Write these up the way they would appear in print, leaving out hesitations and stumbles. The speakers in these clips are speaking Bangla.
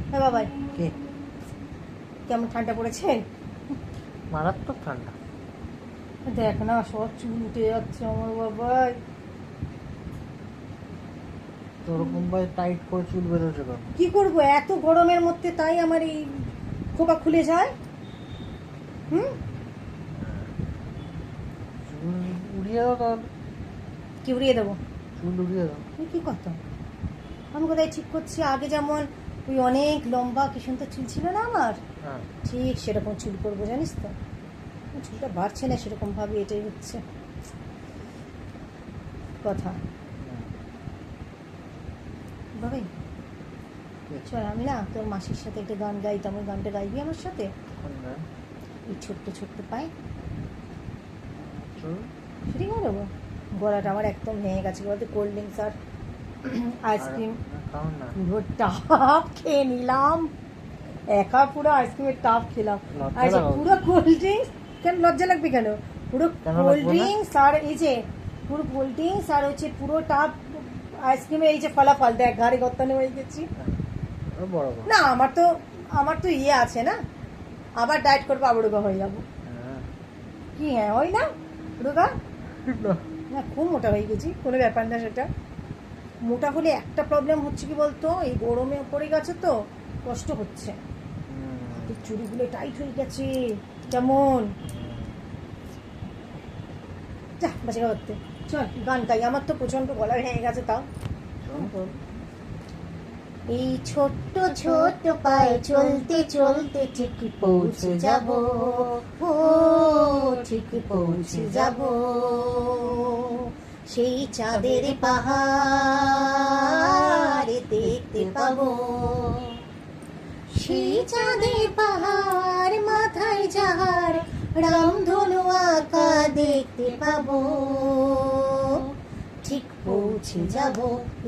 হ্যাঁ বাবাই, কি কেমন ঠান্ডা পড়েছে? মারাত্মক ঠান্ডা। দেখ না, সব চুল উঠে যাচ্ছে আমার বাবাই। তোরকম ভাই টাইট করে চুল বেঁধেছে কেন? কি করবো এত গরমের মধ্যে, তাই আমার এই খোপা খুলে যায়। হুম, চুল উড়িয়ে দাও তাহলে। কি উড়িয়ে দেবো? চুল উড়িয়ে দাও। তুই কি কথা? আমি কোথায় ঠিক করছি? আগে যেমন ওই অনেক লম্বা কি সুন্দর চুল ছিল না আমার, হ্যাঁ, ঠিক সেরকম চুল করবো, জানিস তো। চুলটা বাড়ছে না সেরকম ভাবে, এটাই হচ্ছে কথা। বাবাই চল, আমি না তোর মাসির সাথে একটা গান গাইতাম, ওই গানটা গাইবি আমার সাথে? এই ছোট্ট ছোট্ট পায়ে সেটি গাইবো। গলাটা আমার একদম ভেঙে গেছে, বলতে কোল্ড ড্রিঙ্কস আর আইসক্রিম পুরো টাপ খেয়ে নিলাম। একা পুরো আইসক্রিমের টাপ খেলাম, আর যে পুরো কোল্ড ড্রিঙ্কস। কেন লজ্জা লাগবে কেন? পুরো কোল্ড ড্রিঙ্কস আর এই যে পুরো কোল্ড ড্রিঙ্কস আর হচ্ছে পুরো টাপ আইসক্রিমের এই যে ফলাফল দেখ, ঘাড়ে গত্তানে হয়ে গেছি। না আমার তো ইয়ে আছে না, আবার ডায়েট করবো, আবার রোগা হয়ে যাবো। কি হ্যাঁ হয় না রোগা? না খুব মোটা হয়ে গেছি, কোনো ব্যাপার না সেটা। মোটা হলে একটা প্রবলেম হচ্ছে কি বলতো, এই গরমে পড়ে গেছে তো কষ্ট হচ্ছে, হাতের চুড়িগুলো টাইট হয়ে গেছে কেমন। যা বাঁচা করতে চল গান গাই, আমার তো প্রচন্ড গলা ভেঙে গেছে। তাও এই ছোট্ট ছোট্ট পায়ে চলতে চলতে ঠিক পৌঁছে যাব, ও ঠিক পৌঁছে যাব সেই চাঁদের পাহাড় দেখতে পাবো। সেই চাঁদের পাহাড় মাথায় যাহার রামধনু আঁকা দেখতে পাবো, ঠিক পৌঁছে যাব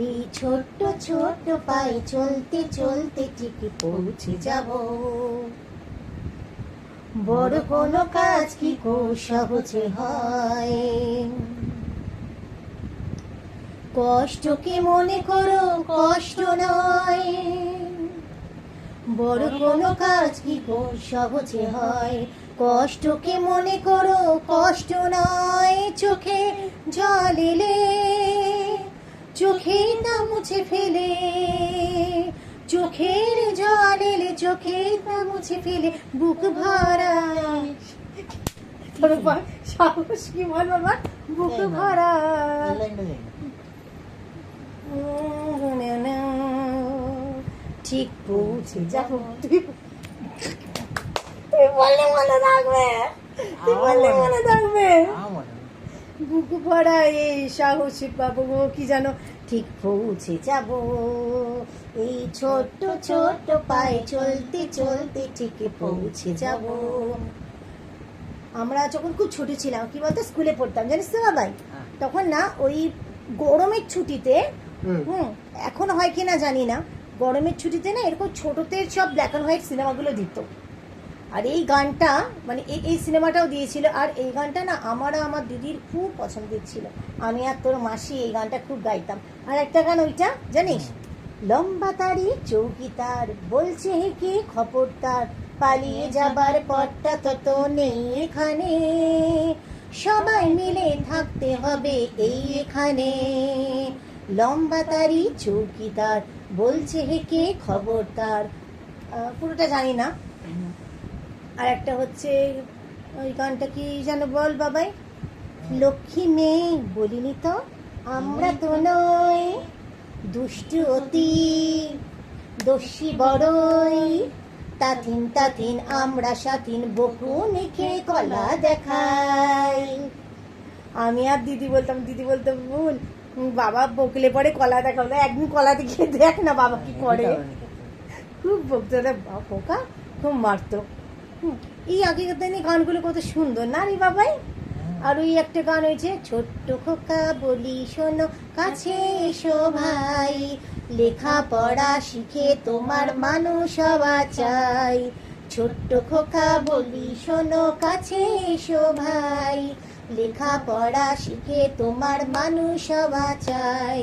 এই ছোট্ট ছোট্ট পায়ে চলতে চলতে ঠিক পৌঁছে যাব। বড় কোনো কাজ কি সহজে হয়, কষ্টকে মনে করো কষ্ট নয়। বড় কোনো কাজ কি সহজে হয়, কষ্টকে মনে করো কষ্ট নয়। চোখে জল এলে চোখে না মুছে ফেলে, চোখের জল এলে চোখে না মুছে ফেলে বুক ভরা সাহস কি বল বাবা, বুক ভরা ঠিক পৌঁছে যাবো। তুই বললে মনে থাকবে, তুই বললে মনে থাকবে। বুক ভরা এই সাহস পাবো, কি জানো, ঠিক পৌঁছে যাব এই ছোট্ট ছোট্ট পায়ে চলতে চলতে ঠিক পৌঁছে যাব। আমরা যখন খুব ছোট ছিলাম কি বলতো, স্কুলে পড়তাম জানিস তো বাবাই, তখন না ওই গরমের ছুটিতে, এখন হয় কি না জানি না, গরমের ছুটিতে না এরকম ছোটতে সব ব্ল্যাক অ্যান্ড হোয়াইট সিনেমাগুলো দিত। আর এই গানটা মানে এই সিনেমাটাও দিয়েছিল, আর এই গানটা না আমার দিদির খুব পছন্দের ছিল। আমি আর তোর মাসি এই গানটা খুব গাইতাম। আর একটা গান ওইটা জানিস, লম্বা তারি চৌকিদার বলছে কি খবর তার, পালিয়ে যাবার পথটা তত নেই এখানে, সবাই মিলে থাকতে হবে এই এখানে। লম্বা তারি চৌকিদার বলছে কে খবর তার, পুরোটা জানি না। আর একটা হচ্ছে ওই গানটা কি যেন বল বাবাই, লক্ষ্মী মেয়ে বলিনি তো আমরা তো নয়, দুষ্টু অতি দস্যি বড়ই, তাথিন তাথিন আমরা সাথিন বকুনিকে কলা দেখাই। আমি আর দিদি বলতে ভুল, বাবা বকলে পরে কলা দেখাবো, একদিন কলা দেখিয়ে দেখ না বাবা কি করে। খুব বকতো পোকা, খুব মারতো। এই আগেকার দিনে গানগুলো কত সুন্দর না রে বাবাই। আর ওই একটা গান হয়েছে, ছোট্ট খোকা বলি শোনো কাছে এসো ভাই, লেখাপড়া শিখে তোমার মানুষ হওয়া চাই। ছোট্ট খোকা বলি শোনো কাছে এসো ভাই, লেখাপড়া শিখে তোমার মানুষ হওয়া চাই।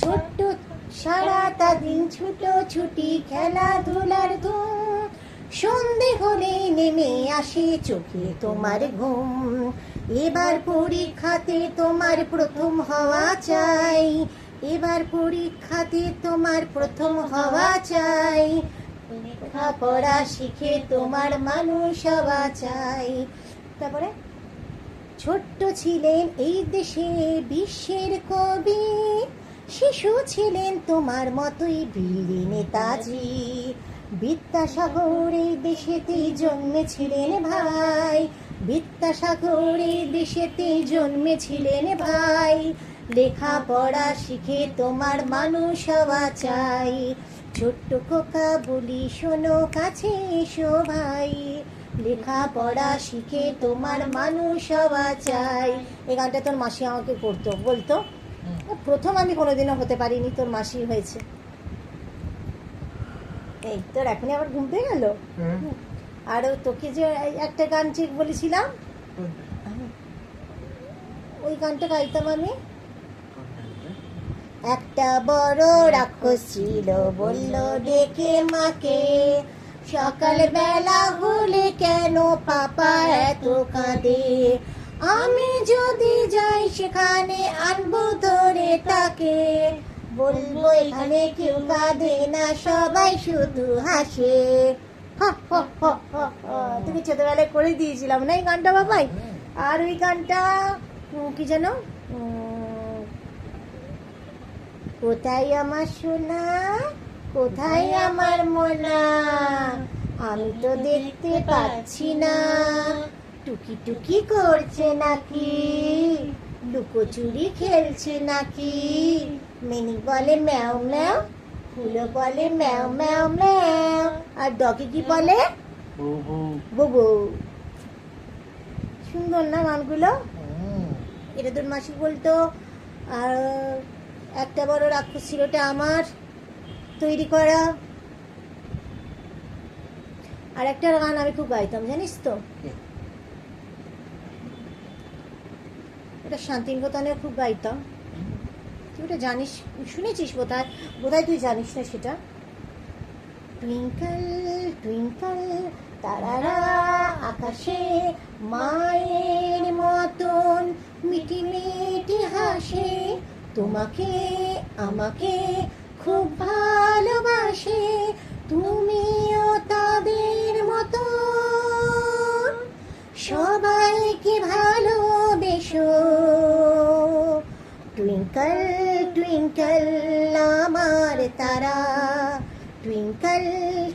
ছোট্ট সারাটা দিন ছুটোছুটি খেলাধুলার ধুম, সন্ধে হলে নেমে আসে চোখে তোমার ঘুম। এবার পরীক্ষাতে তোমার প্রথম হওয়া চাই, এবার পরীক্ষাতে তোমার প্রথম হওয়া চাই, লেখাপড়া শিখে তোমার মানুষ হওয়া চাই। তারপরে ছোট্ট ছিলেন এই দেশে বিশ্বের কবি, শিশু ছিলেন তোমার মতোই বীর নেতাজি। বিদ্যাসাগর এই দেশেতে জন্মেছিলেন ভাই, বিদ্যাসাগর এই দেশেতে জন্মেছিলেন ভাই। লেখাপড়া শিখে তোমার মানুষ হওয়া চাই, ছোট্ট খোকা বলি শোনো কাছে এসো ভাই। লেখাপড়া শিখে তোমার মানুষ হওয়া চাই। এই গানটা তোর মাসি আমাকে করতো, বলতো। প্রথম আমি কোনোদিনও হতে পারিনি, তোর মাসি হয়েছে। এই তোর এখনই আবার ঘুম পেয়ে গেল। আর তোকে যে একটা গান ঠিক বলেছিলাম, ওই গানটা গাইতাম আমি। একটা বড় রাক্ষস ছিল, বলল ডেকে মাকে, সকাল বেলা হলে কেন পাপা এত কাঁদে, আমি যদি যাই সেখানে আনবো ধরে তাকে, বলবো এখানে কেউ কাঁদে না সবাই শুধু হাসে। তুমি ছোটবেলায় করে দিয়েছিলাম না এই গানটা বাবাই। আর ওই গানটা কি যেন, কোথায় আমার সোনা, কোথায় আমার মোনা, আমি তো দেখতে পাচ্ছি না, টুকি টুকি করছে নাকি, লুকোচুরি খেলছে নাকি, মিনি বলে ম্যাও ম্যাও, ফুলো বলে ম্যাও ম্যাও ম্যাও, আর ডগি কি বলে বুবু। সুন্দর না গানগুলো? এটা তোর মাসি বলতো। আর একটা বড় রাক্ষস ছিল, ওটা আমার তৈরি করা। আর একটা গান আমি খুব গাইতাম জানিস তো, ওটা শান্তিনিকেতনে খুব গাইতাম। তুই ওটা জানিস, শুনেছিস বোধহয়, বোধহয় তুই জানিস না সেটা। টুইঙ্কল টুইঙ্কল তারারা আকাশে, মায়ের মতন মিটি মিটি হাসে, তোমাকে আমাকে খুব ভালোবাসে, তুমিও তাদের মতো সবাইকে ভালোবেসো। টুইঙ্কল টুইঙ্কল আমার তারা, টুইঙ্কল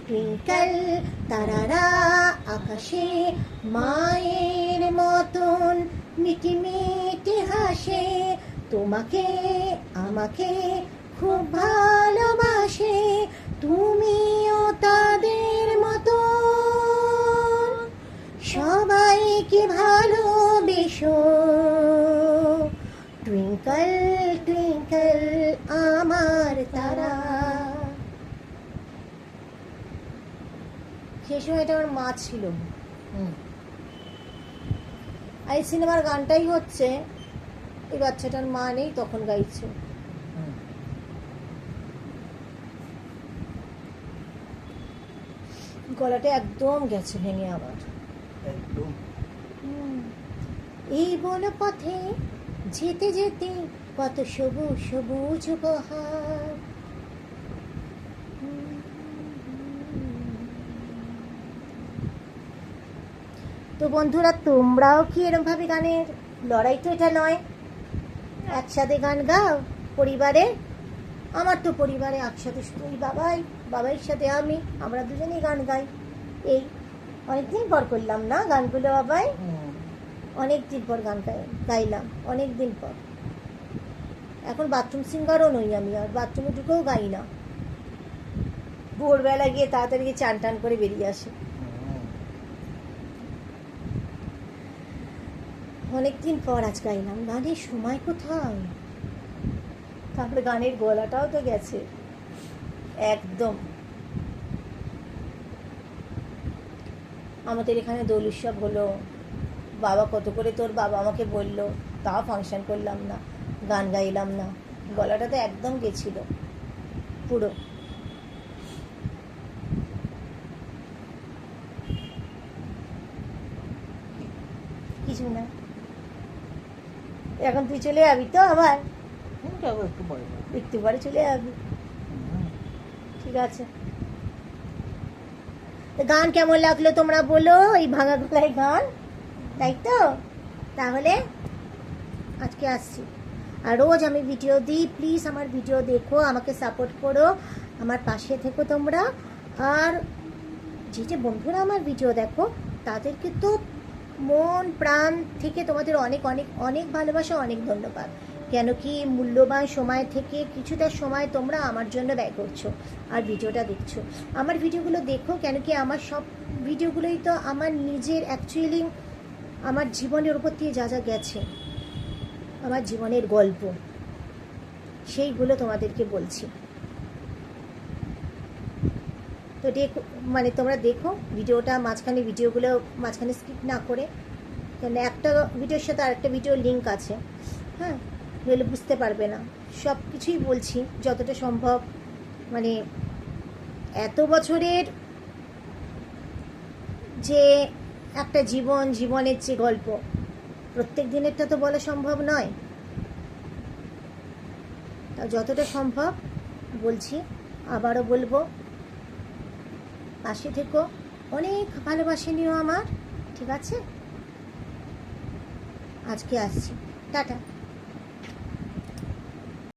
টুইঙ্কল তারারা আকাশে, মায়ের মতন মিটি মিটি হাসে, তোমাকে আমাকে খুব ভালোবাসে, তুমিও তাদের মতো সবাইকে ভালোবেসো। টুইঙ্কল টুইঙ্কল আমার তারা। সে সময় এটা আমার মা ছিল। আর এই সিনেমার গানটাই হচ্ছে, এই বাচ্চাটার মা নেই তখন গাইছে। গলাটা একদম গেছে ভেঙে আমার একদম। এই বন পথে যেতে যেতে কত সবুজ সবুজ পাহাড়, তো বন্ধুরা তোমরাও কি এরকম ভাবে গানের লড়াই, তো এটা নয় একসাথে গান গাও পরিবারে। আমার তো পরিবারে একসাথে শুধু বাবাইয়ের সাথে আমরা দুজনেই গান গাই। এই অনেকদিন পর করলাম না গানগুলো বাবাই, অনেকদিন পর গান গাইলাম, অনেকদিন পর। এখন বাথরুম সিঙ্গারও নই আমি, আর বাথরুমে ঢুকেও গাই না, ভোরবেলা গিয়ে তাড়াতাড়ি গিয়ে চান টান করে বেরিয়ে আসে। অনেকদিন পর আজ গাইলাম, গানের সময় কোথায়, তারপরে গানের গলাটাও তো গেছে একদম। আমাদের এখানে দোল উৎসব হলো, বাবা কত করে তোর বাবা আমাকে বললো, তাও ফাংশন করলাম না, গান গাইলাম না, গলাটা তো একদম গেছিল। পুরো। কিছু না, এখন তুই চলে যাবি তো আবার? যাবো একটু পরে যাবো। একটু পরে চলে যাবি, হুম। ঠিক আছে। তো গান কেমন লাগলো তোমরা বলো, এই ভাঙা গলায় গান, তাই তো? তাহলে আজকে আসছি, আর রোজ আমি ভিডিও দিই, প্লিজ আমার ভিডিও দেখো, আমাকে সাপোর্ট করো, আমার পাশে থেকো তোমরা। আর যে যে বন্ধুরা আমার ভিডিও দেখো তাদেরকে তো মন প্রাণ থেকে তোমাদের অনেক অনেক অনেক ভালোবাসা, অনেক ধন্যবাদ। কেন কি মূল্যবান সময় থেকে কিছুটা সময় তোমরা আমার জন্য ব্যয় করছো আর ভিডিওটা দেখছো। আমার ভিডিওগুলো দেখো, কেন কি আমার সব ভিডিওগুলোই তো আমার নিজের অ্যাকচুয়ালি আমার জীবনের উপর দিয়ে যা যা গেছে, আমার জীবনের গল্প, সেইগুলো তোমাদেরকে বলছি। তো মানে তোমরা দেখো ভিডিওটা, মাঝখানে ভিডিওগুলো মাঝখানে স্কিপ না করে, কেন একটা ভিডিওর সাথে আরেকটা ভিডিওর লিঙ্ক আছে, হ্যাঁ, নইলে বুঝতে পারবে না। সব কিছুই বলছি যতটা সম্ভব, মানে এত বছরের যে একটা জীবনের যে গল্প, প্রত্যেক দিনেরটা তো বলা সম্ভব নয়, তা যতটা সম্ভব বলছি। আবারও বলবো, পাশে থেকো, অনেক ভালোবাসে নিও আমার, ঠিক আছে? আজকে আসছি, টাটা।